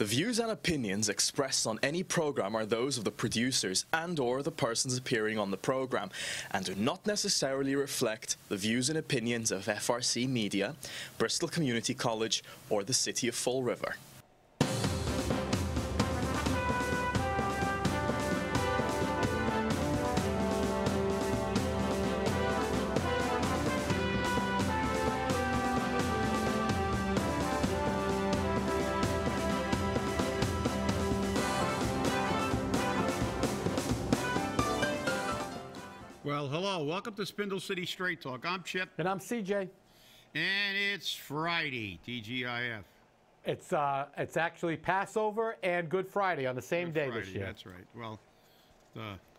The views and opinions expressed on any program are those of the producers and/or the persons appearing on the program, and do not necessarily reflect the views and opinions of FRC Media, Bristol Community College, or the City of Fall River. Well, hello. Welcome to Spindle City Straight Talk. I'm Chip. And I'm CJ. And it's Friday, TGIF. It's actually Passover and Good Friday on the same day this year. That's right. Well,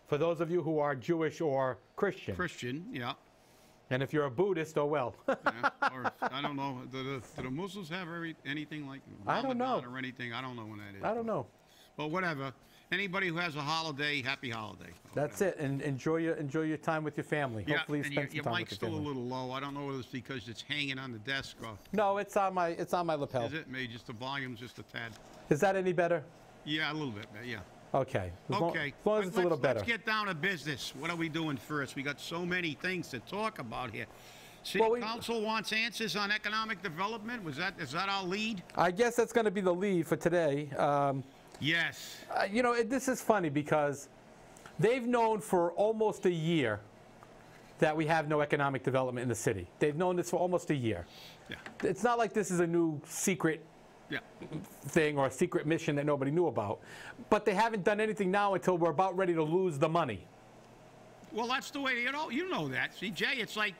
for those of you who are Jewish or Christian. Christian, yeah. And if you're a Buddhist, oh well. Yeah, or, I don't know. Do the Muslims have anything like I don't know. or anything? I don't know when that is. I don't know. But whatever. Anybody who has a holiday, happy holiday. That's it, and enjoy your time with your family. Yeah, Hopefully you spend some time with your family. Your mic's still a little low. I don't know whether it's because it's hanging on the desk or... No, it's on my lapel. Is it? Maybe just the volume's just a tad. Is that any better? Yeah, a little bit, yeah. Okay. As long as it's a little better. Let's get down to business. What are we doing first? We got so many things to talk about here. City Council wants answers on economic development. Is that our lead? I guess that's going to be the lead for today. Yes. You know, this is funny because they've known for almost a year that we have no economic development in the city. They've known this for almost a year. Yeah. It's not like this is a new secret thing or a secret mission that nobody knew about. But they haven't done anything now until we're about ready to lose the money. Well, that's the way, you know that. See, Jay, it's like,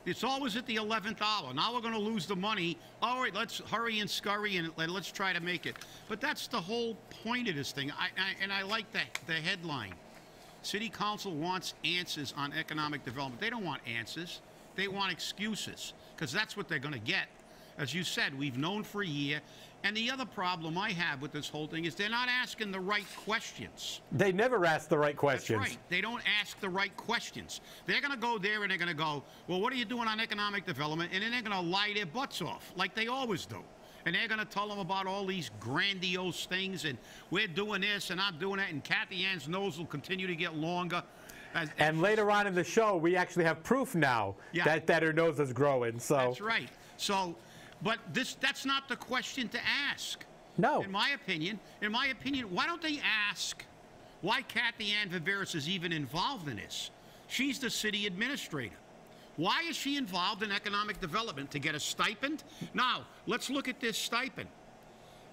it's always at the 11th hour. Now we're going to lose the money. All right, let's hurry and scurry and let's try to make it. But that's the whole point of this thing. I like the headline. City Council wants answers on economic development. They don't want answers. They want excuses, because that's what they're going to get. As you said, we've known for a year. And the other problem I have with this whole thing is they're not asking the right questions. They never ask the right questions. That's right. They don't ask the right questions. They're going to go there and they're going to go, well, what are you doing on economic development? And then they're going to lie their butts off, like they always do. And they're going to tell them about all these grandiose things, and we're doing this and I'm doing that, and Kathy Ann's nose will continue to get longer. And later on in the show, we actually have proof now that her nose is growing. So that's right. So... But that's not the question to ask. No. In my opinion, why don't they ask why Kathy Ann Viveris is even involved in this? She's the city administrator. Why is she involved in economic development? To get a stipend? Now, let's look at this stipend.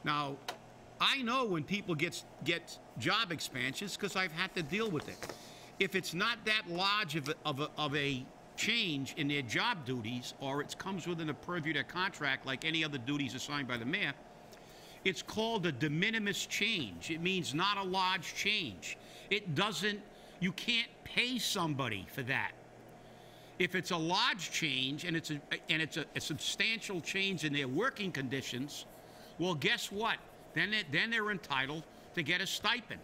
Now, I know when people get job expansions because I've had to deal with it. If it's not that large of a change in their job duties, or it comes within the purview of their contract like any other duties assigned by the mayor, it's called a de minimis change. It means not a large change. You can't pay somebody for that. If it's a large change and it's a substantial change in their working conditions, well, guess what? Then they're entitled to get a stipend.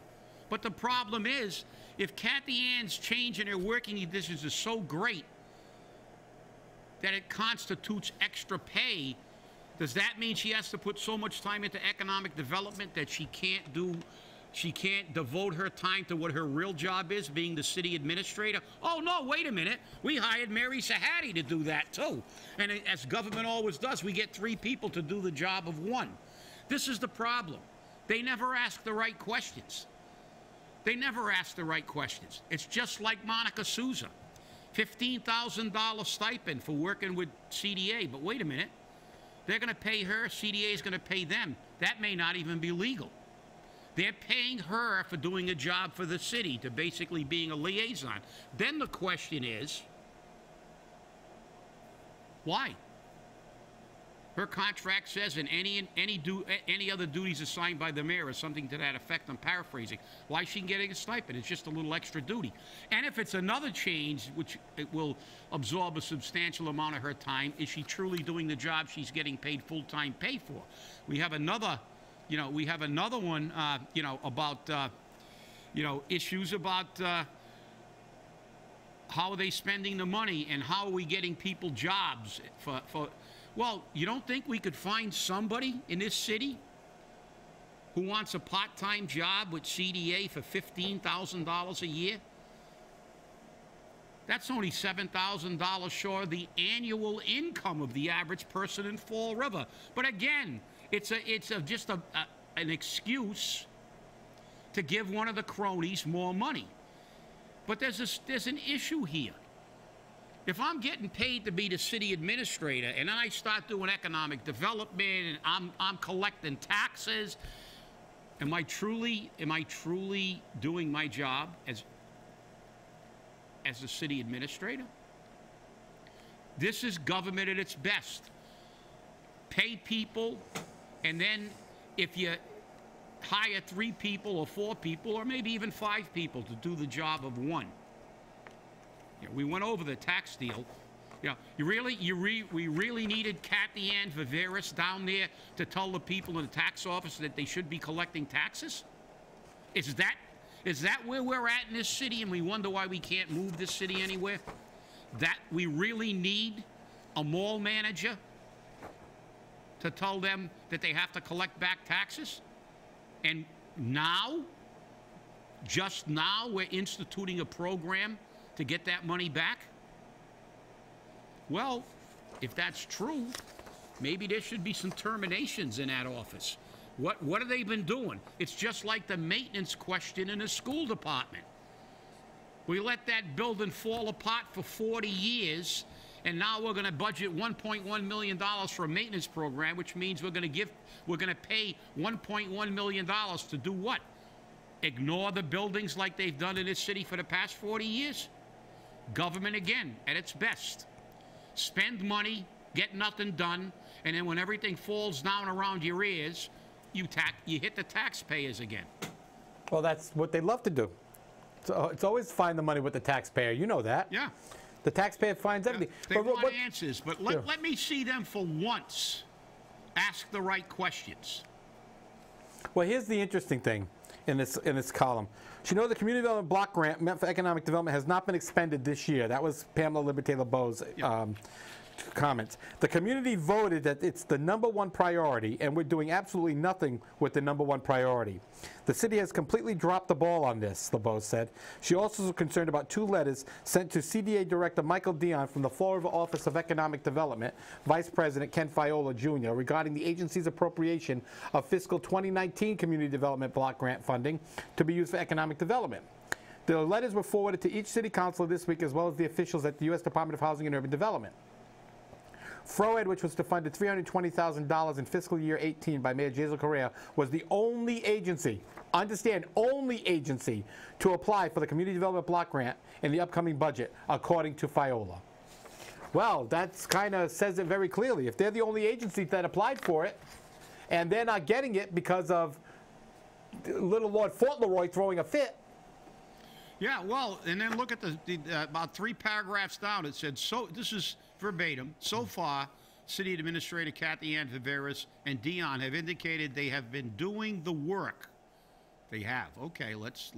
But the problem is, if Kathy Ann's change in her working conditions is so great that it constitutes extra pay, does that mean she has to put so much time into economic development that she can't devote her time to what her real job is, being the city administrator? Oh, no, wait a minute. We hired Mary Sahadi to do that, too. And as government always does, we get 3 people to do the job of 1. This is the problem. They never ask the right questions. They never ask the right questions. It's just like Monica Souza. $15,000 stipend for working with CDA. But wait a minute. They're going to pay her. CDA is going to pay them. That may not even be legal. They're paying her for doing a job for the city, to basically being a liaison. Then the question is, why? Her contract says, and any other duties assigned by the mayor or something to that effect, I'm paraphrasing, why is she getting a stipend? It's just a little extra duty. And if it's another change, which it will absorb a substantial amount of her time, is she truly doing the job she's getting paid full-time pay for? We have another, one, about, issues about how are they spending the money and how are we getting people jobs for Well, you don't think we could find somebody in this city who wants a part-time job with CDA for $15,000 a year? That's only $7,000 short of the annual income of the average person in Fall River. But again, it's just an excuse to give one of the cronies more money. But there's an issue here. If I'm getting paid to be the city administrator and I start doing economic development and I'm collecting taxes, am I truly doing my job as the city administrator? This is government at its best. Pay people, and then if you hire 3 people or 4 people or maybe even 5 people to do the job of one. You know, we went over the tax deal. You know, we really needed Kathy Ann Viveris down there to tell the people in the tax office that they should be collecting taxes? Is that where we're at in this city, and we wonder why we can't move this city anywhere? That we really need a mall manager to tell them that they have to collect back taxes? And now, just now, we're instituting a program to get that money back? Well, if that's true, maybe there should be some terminations in that office. What have they been doing? It's just like the maintenance question in the school department. We let that building fall apart for 40 years, and now we're going to budget $1.1 million for a maintenance program, which means we're going to pay $1.1 million to do what? Ignore the buildings like they've done in this city for the past 40 years? Government, again, at its best. Spend money, get nothing done, and then when everything falls down around your ears, you hit the taxpayers again. Well, that's what they love to do. So it's always find the money with the taxpayer. You know that. Yeah. The taxpayer finds everything. They want answers, but let me see them for once ask the right questions. Well, here's the interesting thing in this column. So you know the Community Development Block Grant meant for economic development has not been expended this year. That was Pamela Liberté-LeBeau's comments. The community voted that it's the #1 priority, and we're doing absolutely nothing with the #1 priority. The city has completely dropped the ball on this, LeBeau said. She also was concerned about 2 letters sent to CDA Director Michael Dion from the Fall River Office of Economic Development, Vice President Ken Fiola Jr., regarding the agency's appropriation of fiscal 2019 Community Development Block Grant funding to be used for economic development. The letters were forwarded to each city councilor this week, as well as the officials at the U.S. Department of Housing and Urban Development. FROED, which was to fund $320,000 in fiscal year 18 by Mayor Jason Correa, was the only agency, understand, only agency, to apply for the Community Development Block Grant in the upcoming budget, according to Fiola. Well, that kind of says it very clearly. If they're the only agency that applied for it, and they're not getting it because of little Lord Fauntleroy throwing a fit. Yeah, well, and then look at about 3 paragraphs down. It said, so this is verbatim. So far, City Administrator Kathy Ann Viveris and Dion have indicated they have been doing the work. They have. Okay, let's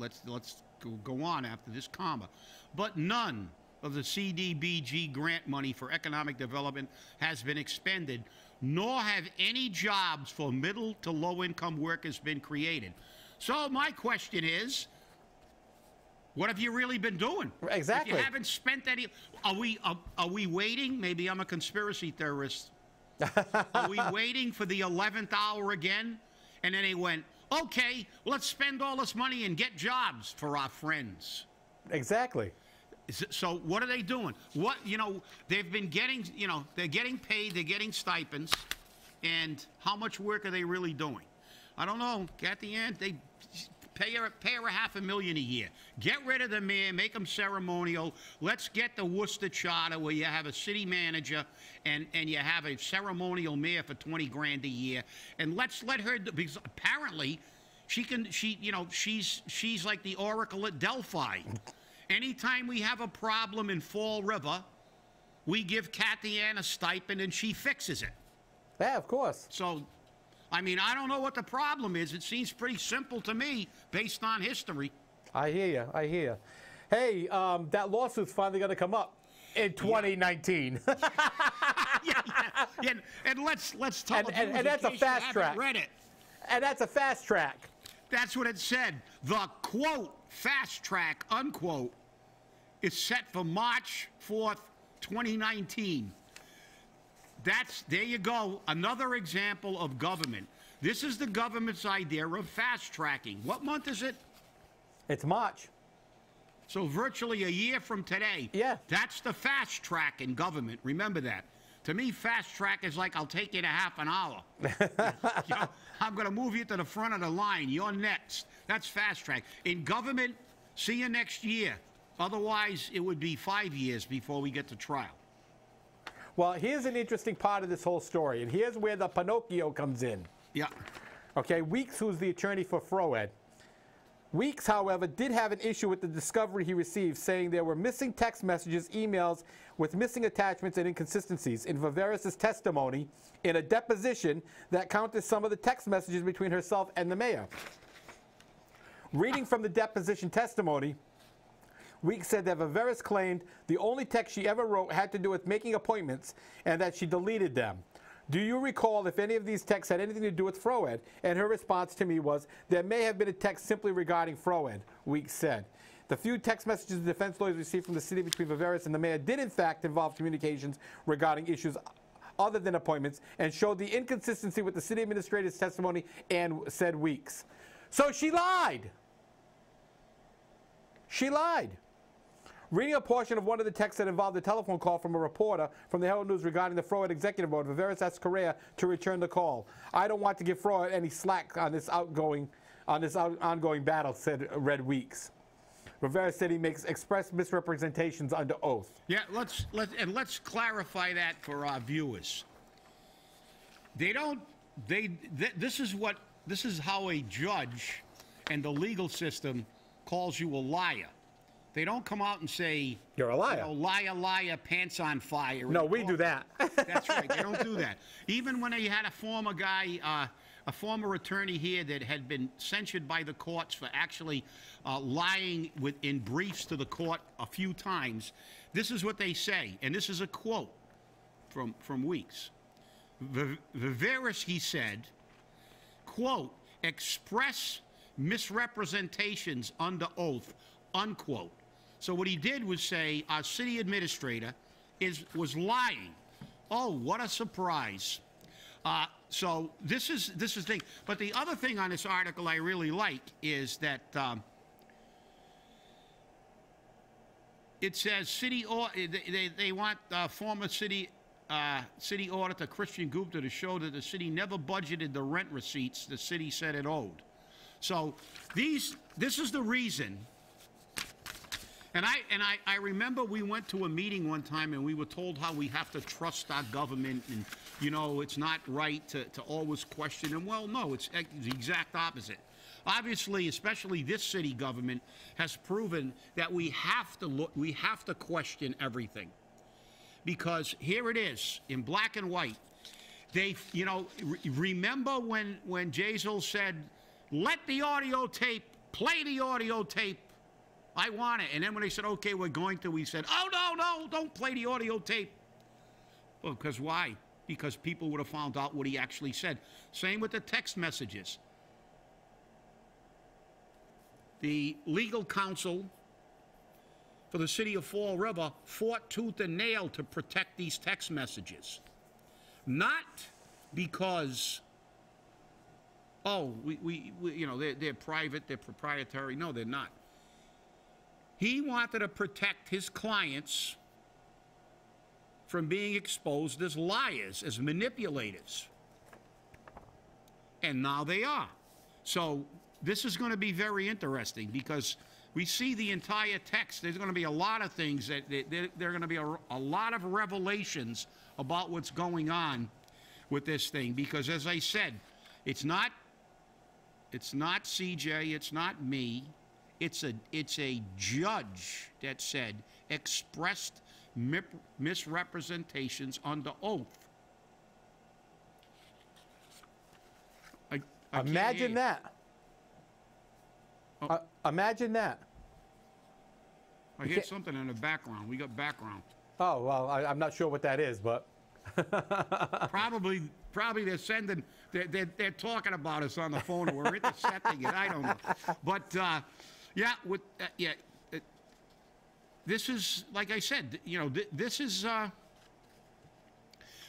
go on after this comma. But none of the CDBG grant money for economic development has been expended, nor have any jobs for middle to low-income workers been created. So my question is, what have you really been doing? Exactly. If you haven't spent any, are we waiting? Maybe I'm a conspiracy theorist. Are we waiting for the 11th hour again? And then they went, okay, let's spend all this money and get jobs for our friends. Exactly. So what are they doing? What, they've been getting, they're getting paid, they're getting stipends, and how much work are they really doing? I don't know. At the end, they pay her $500,000 a year. Get rid of the mayor, make them ceremonial. Let's get the Worcester Charter where you have a city manager and you have a ceremonial mayor for $20,000 a year. And let's let her, because apparently she's like the Oracle at Delphi. Anytime we have a problem in Fall River, we give Kathy Ann a stipend and she fixes it. Yeah, of course. So, I mean, I don't know what the problem is. It seems pretty simple to me based on history. I hear you. I hear you. Hey, that lawsuit's finally going to come up in 2019. Yeah. And let's talk. And that's a fast track. Read it. And that's a fast track. That's what it said. The, quote, fast track, unquote, is set for March 4th, 2019. There you go, another example of government. This is the government's idea of fast tracking. What month is it? It's March. So virtually a year from today. Yeah. That's the fast track in government. Remember that. To me, fast track is like, I'll take you to half an hour. You know, I'm going to move you to the front of the line. You're next. That's fast track. In government, see you next year. Otherwise, it would be 5 years before we get to trial. Well, here's an interesting part of this whole story, and here's where the Pinocchio comes in. Yeah. Okay, Weeks, who's the attorney for Froed. Weeks, however, did have an issue with the discovery he received, saying there were missing text messages, emails with missing attachments and inconsistencies. In Viveris' testimony, in a deposition that counted some of the text messages between herself and the mayor. Reading from the deposition testimony, Weeks said that Viveris claimed the only text she ever wrote had to do with making appointments and that she deleted them. Do you recall if any of these texts had anything to do with Froed? And her response to me was, there may have been a text simply regarding Froed, Weeks said. The few text messages the defense lawyers received from the city between Viveris and the mayor did in fact involve communications regarding issues other than appointments and showed the inconsistency with the city administrator's testimony and said Weeks. So she lied. She lied. Reading a portion of one of the texts that involved a telephone call from a reporter from the Herald News regarding the Froed executive board, Viveris asked Correa to return the call. I don't want to give Froed any slack on this ongoing battle, said Red Weeks. Viveris said he makes express misrepresentations under oath. Yeah, let's clarify that for our viewers. This is how a judge and the legal system calls you a liar. They don't come out and say, you're a liar. You know, liar, liar, pants on fire. No, we do that. That's right. They don't do that. Even when they had a former guy, a former attorney here that had been censured by the courts for actually lying in briefs to the court a few times, this is what they say. And this is a quote from Weeks. Viveris, he said, quote, express misrepresentations under oath, unquote. So what he did was say our city administrator was lying. Oh, what a surprise. So this is the thing. But the other thing on this article I really like is that it says they want former city auditor Christian Gupta to show that the city never budgeted the rent receipts the city said it owed. So this is the reason. And I remember we went to a meeting one time and we were told how we have to trust our government and, you know, it's not right to always question them. Well, no, it's the exact opposite. Obviously, especially this city government has proven that we have to question everything. Because here it is, in black and white. They, you know, remember when Jazel said, let the audio tape, play the audio tape, I want it. And then when they said, okay, we're going to, we said, oh, no, don't play the audio tape. Well, because why? Because people would have found out what he actually said. Same with the text messages. The legal counsel for the city of Fall River fought tooth and nail to protect these text messages. Not because, oh, we you know, they're private, they're proprietary. No, they're not. He wanted to protect his clients from being exposed as liars, as manipulators. And now they are. So this is going to be very interesting because we see the entire text. There's going to be a lot of things that there are going to be a lot of revelations about what's going on with this thing. Because as I said, it's not CJ, it's not me. It's a judge that said expressed misrepresentations under oath. I imagine that. Oh. Imagine that. I hear something in the background. We got background. Oh, well, I'm not sure what that is, but... Probably they're sending they're talking about us on the phone, and we're intercepting it. I don't know. But, this is, like I said, you know, this is...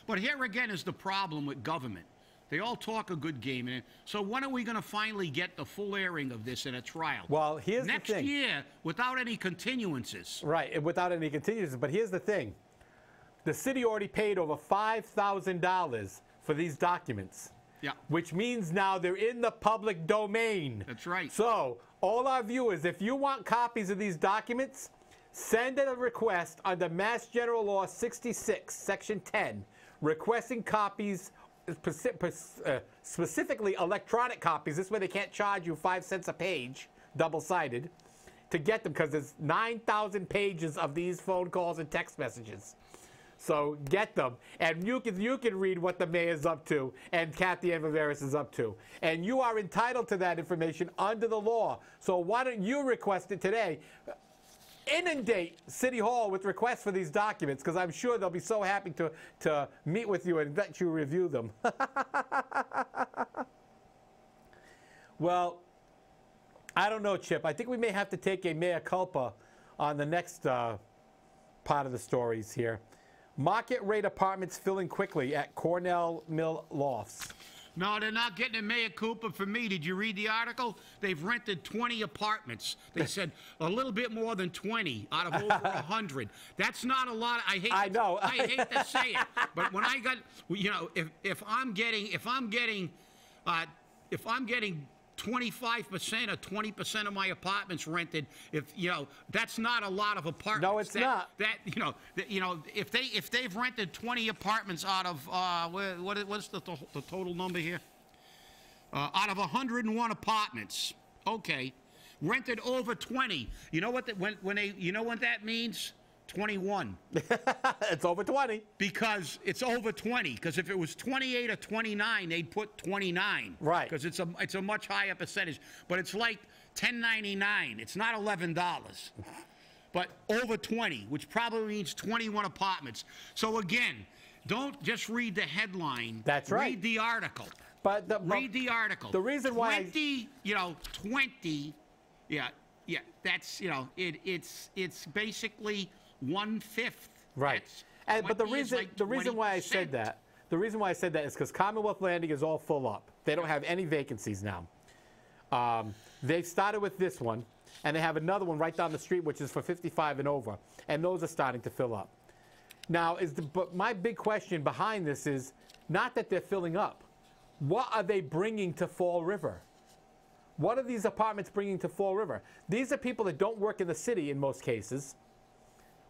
But here again is the problem with government. They all talk a good game. And so when are we going to finally get the full airing of this in a trial? Well, here's the thing. Next year, without any continuances. Right, and without any continuances. But here's the thing. The city already paid over $5,000 for these documents. Yeah. Which means now they're in the public domain. That's right. So, all our viewers, if you want copies of these documents, send in a request under Mass General Law 66, Section 10, requesting copies, specifically electronic copies. This way they can't charge you 5 cents a page, double-sided, to get them, because there's 9,000 pages of these phone calls and text messages. So get them, and you can read what the mayor's up to and Kathy Ann Viveris is up to. And you are entitled to that information under the law. So why don't you request it today? Inundate City Hall with requests for these documents, because I'm sure they'll be so happy to meet with you and let you review them. Well, I don't know, Chip. I think we may have to take a mea culpa on the next part of the stories here. Market rate apartments filling quickly at Cornell Mill Lofts. No, they're not getting a mea culpa for me. Did you read the article? They've rented 20 apartments. They said a little bit more than 20 out of over 100. That's not a lot. I hate to say it, but when I got, you know, if I'm getting 25% or 20% of my apartments rented, if you know, that's not a lot of apartments. No, it's not. If they've rented 20 apartments out of what's the total number here? Out of 101 apartments, okay, rented over 20. You know what? You know what that means? 21. It's over 20. Because it's over 20. Because if it was 28 or 29, they'd put 29. Right. Because it's a much higher percentage. But it's like $10.99. It's not $11. But over 20, which probably means 21 apartments. So again, don't just read the headline. That's right. Read the article. Read the article. The reason why 20, yeah, that's, it's basically 1/5. Right. But the reason why I said that is because Commonwealth Landing is all full up. They don't have any vacancies now. They've started with this one, and they have another one right down the street, which is for 55 and over, and those are starting to fill up. Now, but my big question behind this is not that they're filling up. What are they bringing to Fall River? What are these apartments bringing to Fall River? These are people that don't work in the city in most cases,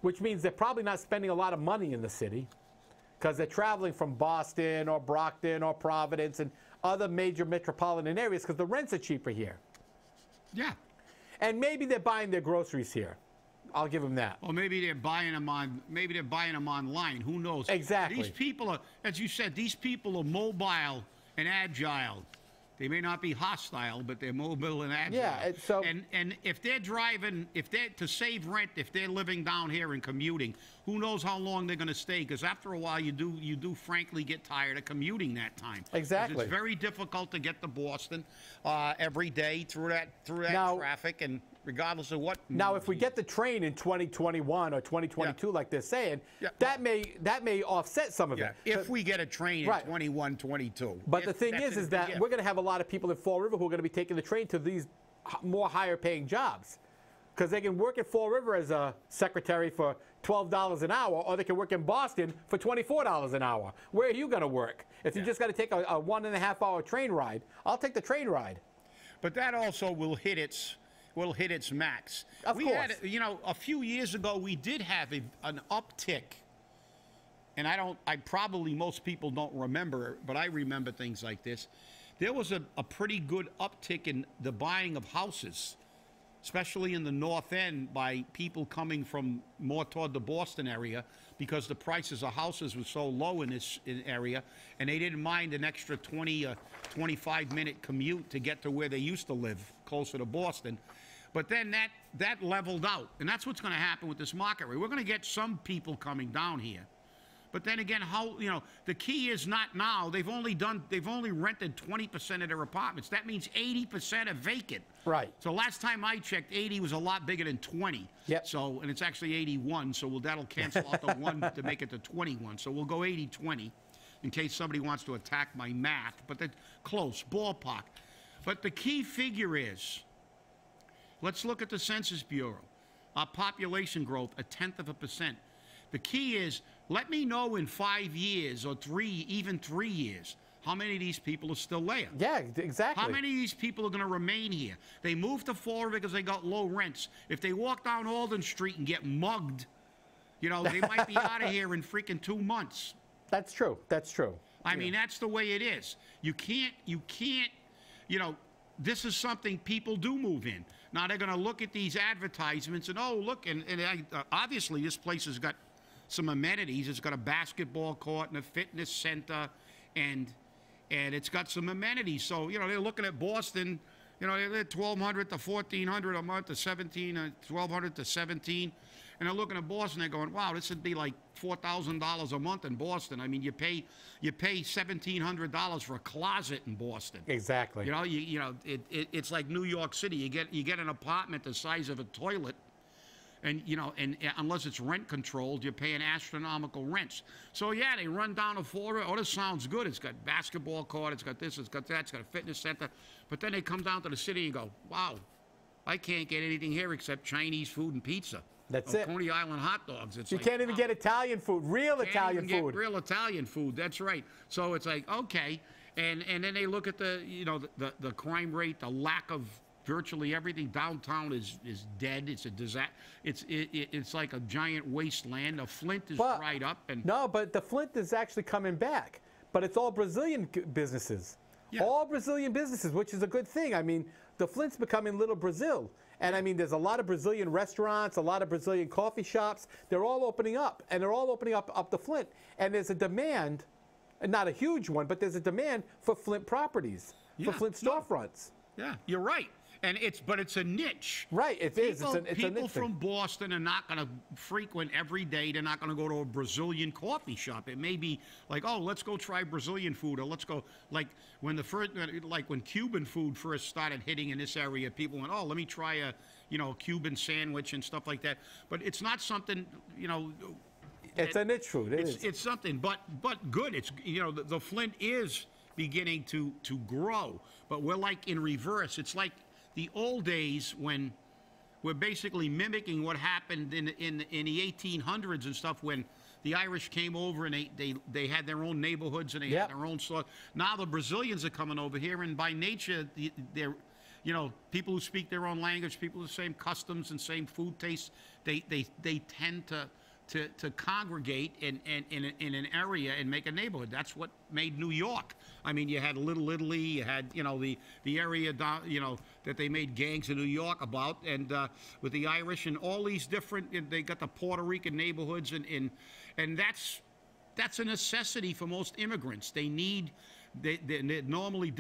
which means they're probably not spending a lot of money in the city because they're traveling from Boston or Brockton or Providence and other major metropolitan areas because the rents are cheaper here. Yeah. And maybe they're buying their groceries here. I'll give them that. Or maybe they're buying them online. Who knows? Exactly. These people are, as you said, these people are mobile and agile. They may not be hostile, but they're mobile and agile. Yeah, and if they're driving, to save rent, if they're living down here and commuting, who knows how long they're going to stay? Because after a while, you do frankly get tired of commuting that time. Exactly. It's very difficult to get to Boston every day through that traffic, and regardless of what. Now, if we get the train in 2021 or 2022, like they're saying, that may offset some of it. If we get a train in 21, 22. But the thing is that we're going to have a lot of people in Fall River who are going to be taking the train to these more higher-paying jobs, because they can work at Fall River as a secretary for $12 an hour, or they can work in Boston for $24 an hour. Where are you going to work? If you just got to take a 1.5-hour train ride, I'll take the train ride. But that also will hit its max. Of course. A few years ago, we did have an uptick, and probably most people don't remember, but I remember things like this. There was a pretty good uptick in the buying of houses, especially in the North End, by people coming from more toward the Boston area, because the prices of houses were so low in this area, and they didn't mind an extra 20 or 25-minute commute to get to where they used to live, closer to Boston. But then that leveled out, and that's what's going to happen with this market rate. We're going to get some people coming down here, But then again, the key is not now. They've only rented 20% of their apartments. That means 80% are vacant. Right. So last time I checked, 80 was a lot bigger than 20. Yep. So, and it's actually 81. So that'll cancel out the 1 to make it to 21. So we'll go 80-20 in case somebody wants to attack my math. But that's close, ballpark. But the key figure is, let's look at the Census Bureau. Our population growth, 0.1%. The key is, let me know in 5 years or even 3 years, how many of these people are still there. Yeah, exactly. How many of these people are going to remain here? They moved to Florida because they got low rents. If they walk down Alden Street and get mugged, they might be out of here in freaking 2 months. That's true. That's true. I mean, that's the way it is. You can't, this is something people do move in. Now, they're going to look at these advertisements and, oh, look, and obviously this place has got some amenities. It's got a basketball court and a fitness center, and it's got some amenities. So, they're looking at Boston, they're $1,200 to $1,400 a month to $1,200 to $1,700. And they're looking at Boston, they're going, wow, this would be like $4,000 a month in Boston. I mean, you pay $1,700 for a closet in Boston. Exactly. It's like New York City. You get an apartment the size of a toilet, and unless it's rent controlled, you're paying astronomical rents. So yeah, they run down to Florida. Oh, this sounds good. It's got basketball court. It's got this. It's got that. It's got a fitness center. But then they come down to the city and go, wow, I can't get anything here except Chinese food and pizza. That's it. Coney Island hot dogs. You can't even get Italian food, real Italian food. Real Italian food. That's right. So it's like, okay, and then they look at the crime rate, the lack of virtually everything. Downtown is dead. It's a disaster. It's like a giant wasteland. The Flint is dried up. No, but the Flint is actually coming back. But it's all Brazilian businesses. Yeah. All Brazilian businesses, which is a good thing. I mean, the Flint's becoming little Brazil. And I mean, there's a lot of Brazilian restaurants, a lot of Brazilian coffee shops. They're all opening up, and they're all opening up the Flint. And there's a demand, not a huge one, but there's a demand for Flint properties, for Flint storefronts. Yeah, you're right. And it's a niche. Right, it is. It's a niche people from Boston are not going to frequent every day. They're not going to go to a Brazilian coffee shop. It may be like, oh, let's go try Brazilian food, or let's go when Cuban food first started hitting in this area. People went, oh, let me try a Cuban sandwich and stuff like that. But it's not something It's a niche food. It's something, but good. It's the Flint is beginning to grow, but we're like in reverse. It's like the old days when we're basically mimicking what happened in the 1800s and stuff, when the Irish came over and they had their own neighborhoods and they had their own stores. Now the Brazilians are coming over here, and by nature they're people who speak their own language, people with the same customs and same food tastes, they tend to congregate in an area and make a neighborhood. That's what made New York. I mean, you had Little Italy, you had the area down, that they made gangs in New York about, and with the Irish and all these different. They with the Puerto Rican neighborhoods, and that's a necessity for most immigrants. They normally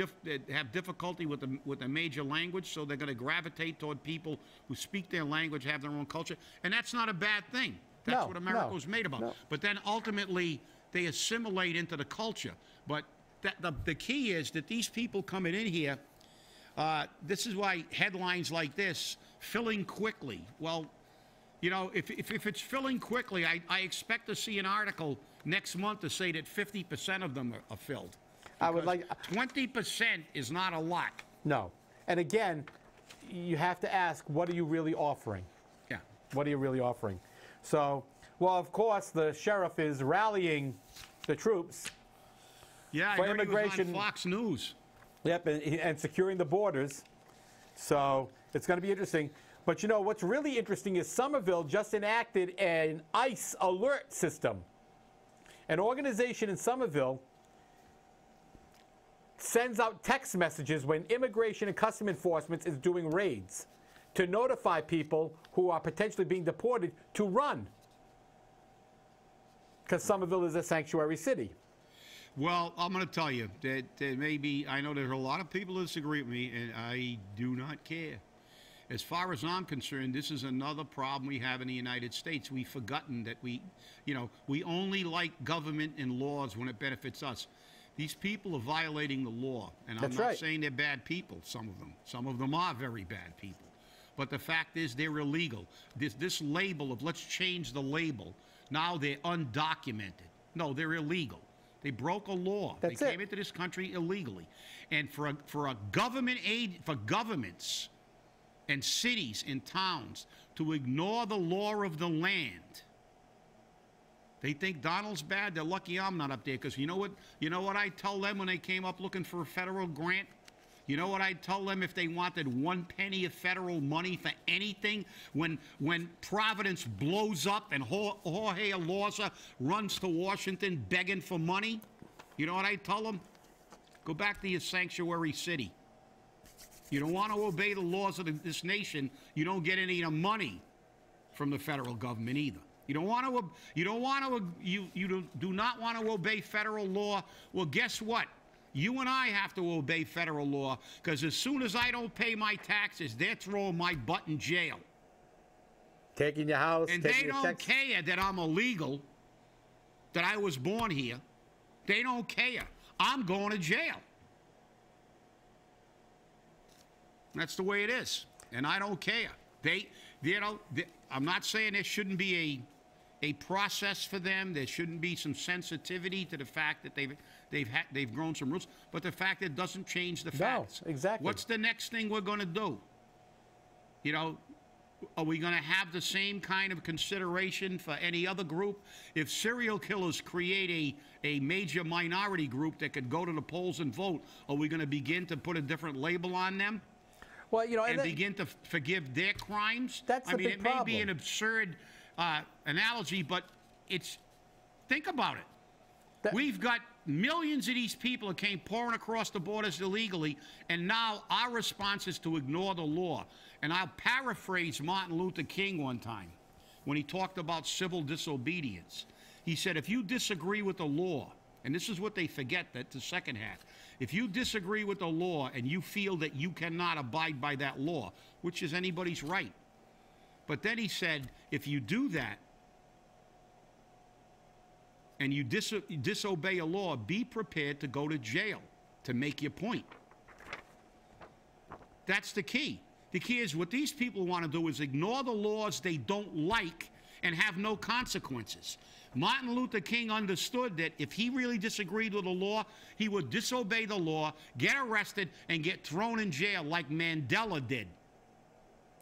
have difficulty with the major language, so they're going to gravitate toward people who speak their language, have their own culture, and that's not a bad thing. That's what America was made about. No. But then ultimately they assimilate into the culture. But the key is that these people coming in here, this is why headlines like this, filling quickly. Well, if it's filling quickly, I expect to see an article next month to say that 50% of them are filled. I would like 20% is not a lot. No. And again, you have to ask, what are you really offering? Yeah. What are you really offering? So, well, of course, the sheriff is rallying the troops. Yeah, for I heard immigration. He was on Fox News. Yep, and securing the borders. So it's going to be interesting. But what's really interesting is Somerville just enacted an ICE alert system. An organization in Somerville sends out text messages when Immigration and Customs Enforcement is doing raids to notify people who are potentially being deported to run, because Somerville is a sanctuary city. Well, I'm going to tell you that maybe, I know there are a lot of people who disagree with me, and I do not care. As far as I'm concerned, this is another problem we have in the United States. We've forgotten that we only like government and laws when it benefits us. These people are violating the law, and I'm not saying they're bad people, some of them. Some of them are very bad people. But the fact is they're illegal. This label of let's change the label, now they're undocumented. No, they're illegal. They broke a law. They came into this country illegally. And for a government aid, for governments and cities and towns to ignore the law of the land, they think Donald's bad. They're lucky I'm not up there, because you know what I tell them when they came up looking for a federal grant? You know what I'd tell them if they wanted 1 penny of federal money for anything? When Providence blows up and Jorge Alorza runs to Washington begging for money, you know what I'd tell them? Go back to your sanctuary city. You don't want to obey the laws of this nation, you don't get any money from the federal government either. You do not want to obey federal law. Well, guess what? You and I have to obey federal law, because as soon as I don't pay my taxes, they're throwing my butt in jail. Taking your house, and they don't care that I'm illegal, that I was born here. They don't care. I'm going to jail. That's the way it is, and I don't care. I'm not saying there shouldn't be a process for them. There shouldn't be some sensitivity to the fact that they've grown some roots, but the fact that it doesn't change the facts. No, exactly. What's the next thing we're going to do? Are we going to have the same kind of consideration for any other group? If serial killers create a major minority group that could go to the polls and vote, are we going to begin to put a different label on them? Well, and begin to forgive their crimes? That's the big problem. It may be an absurd analogy, but think about it. We've got millions of these people that came pouring across the borders illegally, and now our response is to ignore the law. And I'll paraphrase Martin Luther King one time when he talked about civil disobedience. He said, if you disagree with the law, and this is what they forget, that's the second half. If you disagree with the law and you feel that you cannot abide by that law, which is anybody's right. But then he said, if you do that and you disobey a law, be prepared to go to jail to make your point. That's the key. The key is what these people want to do is ignore the laws they don't like and have no consequences. Martin Luther King understood that if he really disagreed with the law, he would disobey the law, get arrested, and get thrown in jail like Mandela did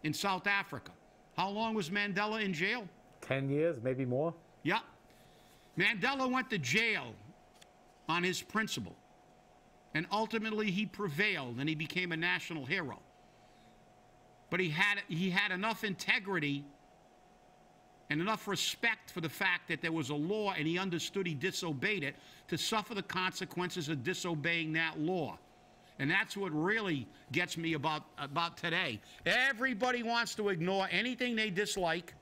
in South Africa. How long was Mandela in jail? 10 years, maybe more. Yeah. Mandela went to jail on his principle, and ultimately he prevailed and he became a national hero. But he had enough integrity and enough respect for the fact that there was a law and he understood he disobeyed it to suffer the consequences of disobeying that law. And that's what really gets me about today. Everybody wants to ignore anything they dislike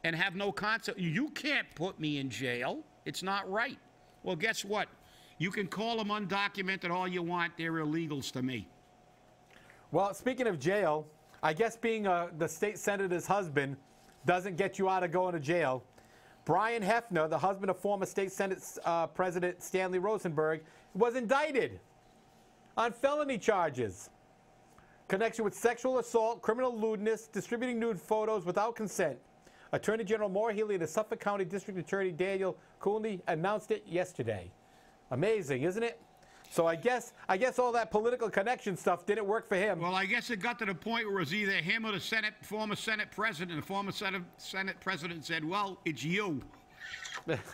and have no consequence. You can't put me in jail. It's not right. Well, guess what? You can call them undocumented all you want. They're illegals to me. Well, speaking of jail, I guess being the state senator's husband doesn't get you out of going to jail. Brian Hefner, the husband of former state Senate President Stanley Rosenberg, was indicted on felony charges. Connection with sexual assault, criminal lewdness, distributing nude photos without consent. Attorney General Maura Healey and the Suffolk County District Attorney Daniel Cooney announced it yesterday. Amazing, isn't it? So I guess all that political connection stuff didn't work for him. Well, I guess it got to the point where it was either him or the former Senate President. The former Senate President said, well, it's you.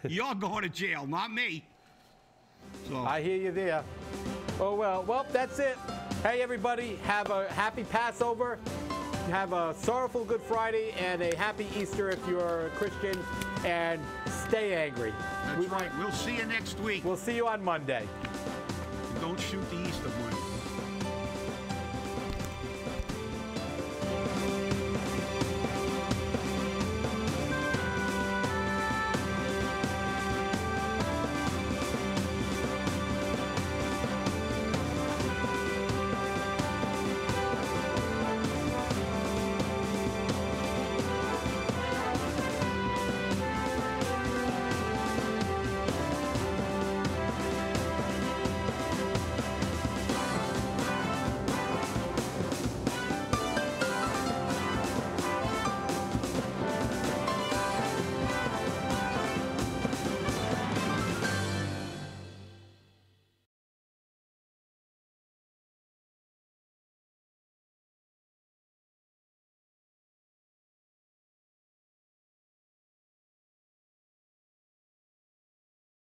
You're going to jail, not me. So I hear you there. Oh, well, that's it. Hey, everybody, have a happy Passover. Have a sorrowful Good Friday and a happy Easter if you're a Christian. And stay angry. That's right. We'll see you next week. We'll see you on Monday. Don't shoot the Easter bunny.